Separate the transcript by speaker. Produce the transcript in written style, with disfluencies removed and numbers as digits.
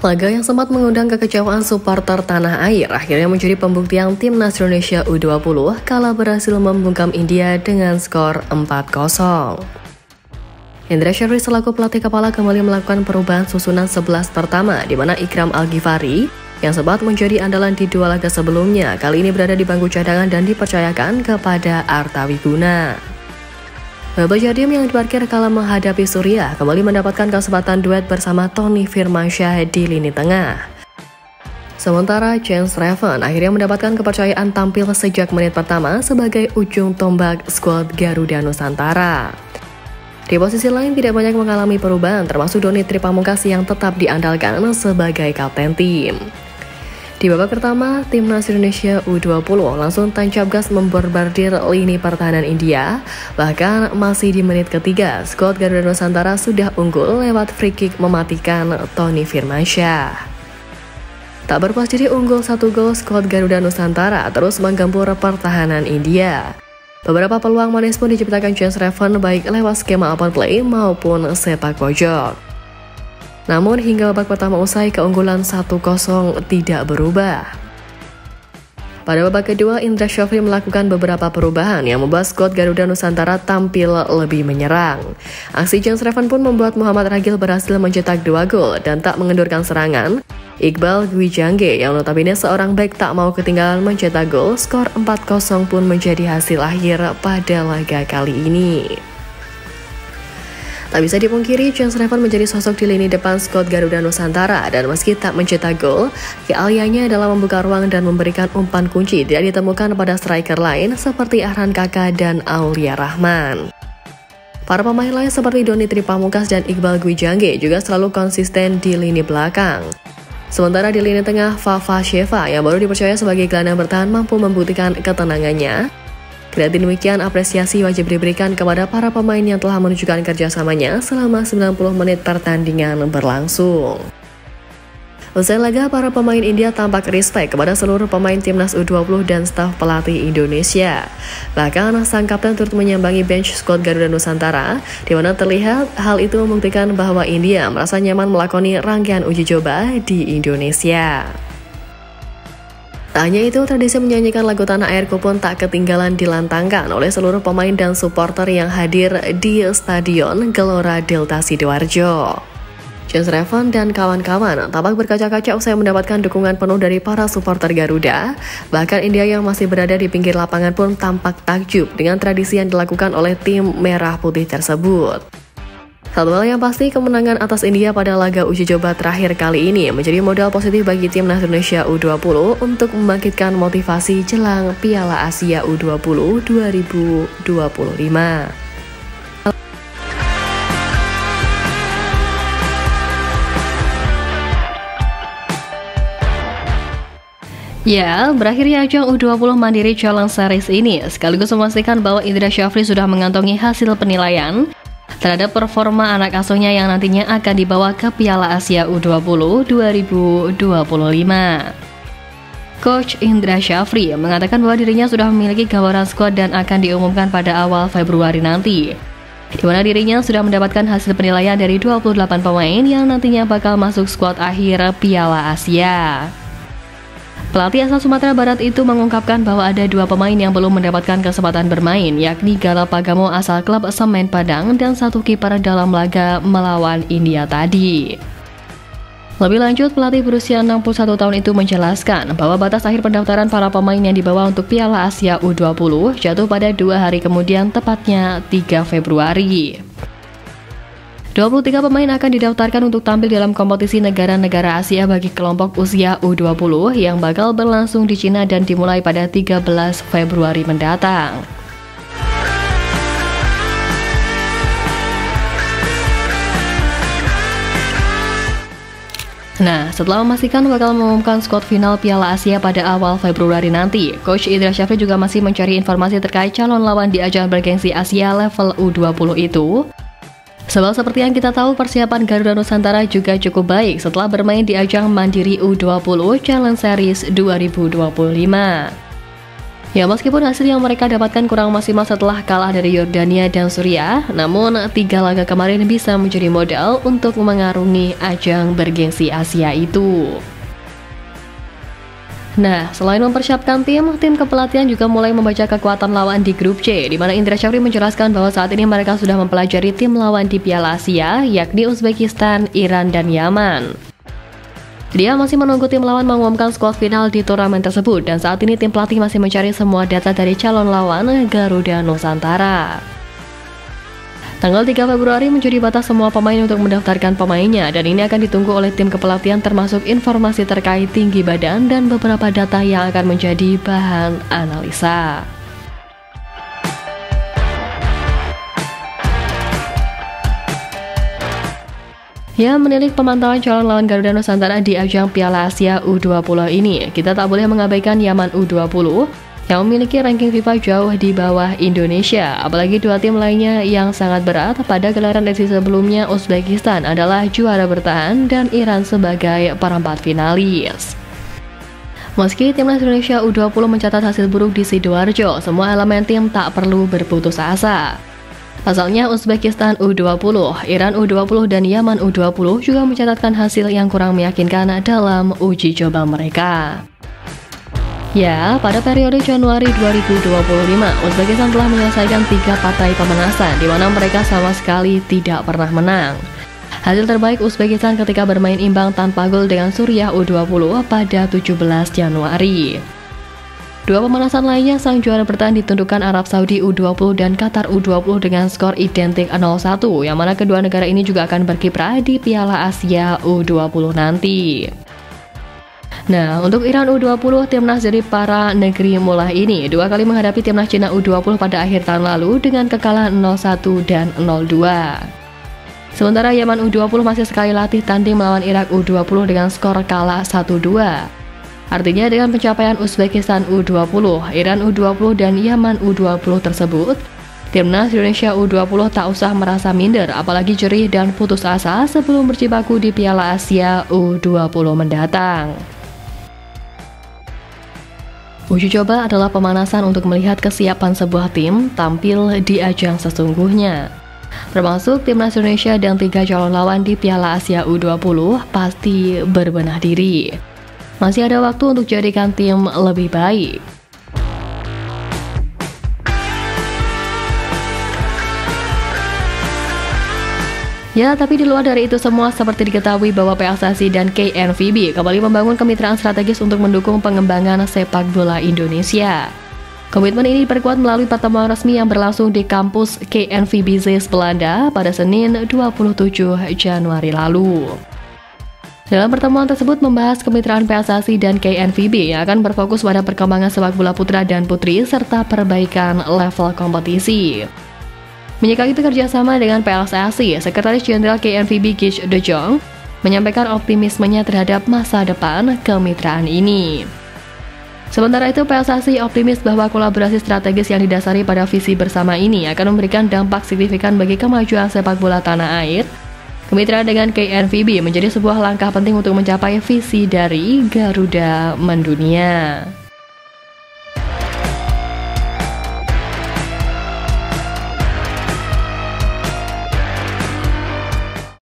Speaker 1: Laga yang sempat mengundang kekecewaan supporter tanah air akhirnya menjadi pembuktian timnas Indonesia U20 kala berhasil membungkam India dengan skor 4-0. Indra Syafri selaku pelatih kepala kembali melakukan perubahan susunan 11 pertama di mana Ikram Al-Ghifari yang sempat menjadi andalan di dua laga sebelumnya kali ini berada di bangku cadangan dan dipercayakan kepada Arta Wiguna. Baba Jardim yang diparkir kala menghadapi Suriah kembali mendapatkan kesempatan duet bersama Tony Firmansyah di lini tengah. Sementara Chance Raven akhirnya mendapatkan kepercayaan tampil sejak menit pertama sebagai ujung tombak skuad Garuda Nusantara. Di posisi lain tidak banyak mengalami perubahan termasuk Doni Tripamungkas yang tetap diandalkan sebagai kapten tim. Di babak pertama, timnas Indonesia U20 langsung tancap gas memborbardir lini pertahanan India. Bahkan masih di menit ketiga, skuad Garuda Nusantara sudah unggul lewat free kick mematikan Tony Firmansyah. Tak berpuas diri unggul 1 gol, skuad Garuda Nusantara terus menggempur pertahanan India. Beberapa peluang manis pun diciptakan Chance Raven baik lewat skema open play maupun sepak pojok. Namun hingga babak pertama usai keunggulan 1-0 tidak berubah. Pada babak kedua, Indra Syafri melakukan beberapa perubahan yang membuat skuad Garuda Nusantara tampil lebih menyerang. Aksi Chance Raven pun membuat Muhammad Ragil berhasil mencetak 2 gol dan tak mengendurkan serangan. Iqbal Gwijangge yang notabene seorang bek tak mau ketinggalan mencetak gol, skor 4-0 pun menjadi hasil akhir pada laga kali ini. Tak bisa dipungkiri, Chance Raven menjadi sosok di lini depan skuad Garuda Nusantara dan meski tak mencetak gol, keahliannya dalam membuka ruang dan memberikan umpan kunci tidak ditemukan pada striker lain seperti Arhan Kaka dan Aulia Rahman. Para pemain lain seperti Doni Tripamungkas dan Iqbal Gwijangge juga selalu konsisten di lini belakang. Sementara di lini tengah, Fafa Sheva yang baru dipercaya sebagai gelandang bertahan mampu membuktikan ketenangannya. Kendati demikian, apresiasi wajib diberikan kepada para pemain yang telah menunjukkan kerjasamanya selama 90 menit pertandingan berlangsung. Usai laga, para pemain India tampak respect kepada seluruh pemain timnas U20 dan staf pelatih Indonesia. Bahkan sang kapten turut menyambangi bench skuad Garuda Nusantara, di mana terlihat hal itu membuktikan bahwa India merasa nyaman melakoni rangkaian uji coba di Indonesia. Tak hanya itu, tradisi menyanyikan lagu Tanah Airku pun tak ketinggalan dilantangkan oleh seluruh pemain dan supporter yang hadir di Stadion Gelora Delta Sidoarjo. Chance Raven dan kawan-kawan tampak berkaca-kaca usai mendapatkan dukungan penuh dari para supporter Garuda. Bahkan India yang masih berada di pinggir lapangan pun tampak takjub dengan tradisi yang dilakukan oleh tim merah putih tersebut. Satu hal yang pasti, kemenangan atas India pada laga uji coba terakhir kali ini menjadi modal positif bagi timnas Indonesia U20 untuk membangkitkan motivasi jelang Piala Asia U20 2025.
Speaker 2: Ya, berakhirnya ajang U20 Mandiri Challenge Series ini sekaligus memastikan bahwa Indra Syafri sudah mengantongi hasil penilaian terhadap performa anak asuhnya yang nantinya akan dibawa ke Piala Asia U20 2025. Coach Indra Syafri mengatakan bahwa dirinya sudah memiliki gambaran skuad dan akan diumumkan pada awal Februari nanti, di mana dirinya sudah mendapatkan hasil penilaian dari 28 pemain yang nantinya bakal masuk skuad akhir Piala Asia. Pelatih asal Sumatera Barat itu mengungkapkan bahwa ada 2 pemain yang belum mendapatkan kesempatan bermain, yakni Garal Pagamo asal klub Semen Padang dan 1 kiper dalam laga melawan India tadi. Lebih lanjut, pelatih berusia 61 tahun itu menjelaskan bahwa batas akhir pendaftaran para pemain yang dibawa untuk Piala Asia U20 jatuh pada 2 hari kemudian, tepatnya 3 Februari. 23 pemain akan didaftarkan untuk tampil dalam kompetisi negara-negara Asia bagi kelompok usia U20 yang bakal berlangsung di Cina dan dimulai pada 13 Februari mendatang. Nah, setelah memastikan bakal mengumumkan skuad final Piala Asia pada awal Februari nanti, Coach Indra Syafri juga masih mencari informasi terkait calon lawan di ajang bergengsi Asia level U20 itu. Sebab seperti yang kita tahu, persiapan Garuda Nusantara juga cukup baik setelah bermain di ajang Mandiri U20 Challenge Series 2025. Ya, meskipun hasil yang mereka dapatkan kurang maksimal setelah kalah dari Yordania dan Suriah, namun 3 laga kemarin bisa menjadi modal untuk mengarungi ajang bergengsi Asia itu. Nah, selain mempersiapkan tim kepelatihan juga mulai membaca kekuatan lawan di grup C, di mana Indra Syafri menjelaskan bahwa saat ini mereka sudah mempelajari tim lawan di Piala Asia, yakni Uzbekistan, Iran, dan Yaman. Dia masih menunggu tim lawan mengumumkan skuad final di turnamen tersebut, dan saat ini tim pelatih masih mencari semua data dari calon lawan Garuda Nusantara. Tanggal 3 Februari menjadi batas semua pemain untuk mendaftarkan pemainnya, dan ini akan ditunggu oleh tim kepelatihan termasuk informasi terkait tinggi badan dan beberapa data yang akan menjadi bahan analisa. Ya, menilik pemantauan calon lawan Garuda Nusantara di ajang Piala Asia U20 ini, kita tak boleh mengabaikan Yaman U20 yang memiliki ranking FIFA jauh di bawah Indonesia. Apalagi 2 tim lainnya yang sangat berat pada gelaran edisi sebelumnya, Uzbekistan adalah juara bertahan dan Iran sebagai perempat finalis. Meski timnas Indonesia U20 mencatat hasil buruk di Sidoarjo, semua elemen tim tak perlu berputus asa. Pasalnya Uzbekistan U20, Iran U20, dan Yaman U20 juga mencatatkan hasil yang kurang meyakinkan dalam uji coba mereka. Ya, pada periode Januari 2025, Uzbekistan telah menyelesaikan 3 partai pemanasan, di mana mereka sama sekali tidak pernah menang. Hasil terbaik Uzbekistan ketika bermain imbang tanpa gol dengan Suriah U20 pada 17 Januari. 2 pemanasan lainnya sang juara bertahan ditundukkan Arab Saudi U20 dan Qatar U20 dengan skor identik 0-1, yang mana kedua negara ini juga akan berkiprah di Piala Asia U20 nanti. Nah, untuk Iran U20, timnas dari para negeri mulai ini 2 kali menghadapi timnas Cina U20 pada akhir tahun lalu dengan kekalahan 0-1 dan 0-2. Sementara Yaman U20 masih sekali latih tanding melawan Irak U20 dengan skor kalah 1-2. Artinya dengan pencapaian Uzbekistan U20, Iran U20, dan Yaman U20 tersebut, timnas Indonesia U20 tak usah merasa minder, apalagi jerih dan putus asa sebelum berjibaku di Piala Asia U20 mendatang. Uji coba adalah pemanasan untuk melihat kesiapan sebuah tim tampil di ajang sesungguhnya. Termasuk timnas Indonesia dan 3 calon lawan di Piala Asia U20 pasti berbenah diri. Masih ada waktu untuk jadikan tim lebih baik. Ya, tapi di luar dari itu semua, seperti diketahui bahwa PSSI dan KNVB kembali membangun kemitraan strategis untuk mendukung pengembangan sepak bola Indonesia. Komitmen ini diperkuat melalui pertemuan resmi yang berlangsung di kampus KNVB Zeist, Belanda pada Senin 27 Januari lalu. Dalam pertemuan tersebut membahas kemitraan PSSI dan KNVB yang akan berfokus pada perkembangan sepak bola putra dan putri serta perbaikan level kompetisi. Menyikapi kerjasama dengan PSSI, Sekretaris Jenderal KNVB Gich De Jong menyampaikan optimismenya terhadap masa depan kemitraan ini. Sementara itu, PSSI optimis bahwa kolaborasi strategis yang didasari pada visi bersama ini akan memberikan dampak signifikan bagi kemajuan sepak bola tanah air. Kemitraan dengan KNVB menjadi sebuah langkah penting untuk mencapai visi dari Garuda Mendunia.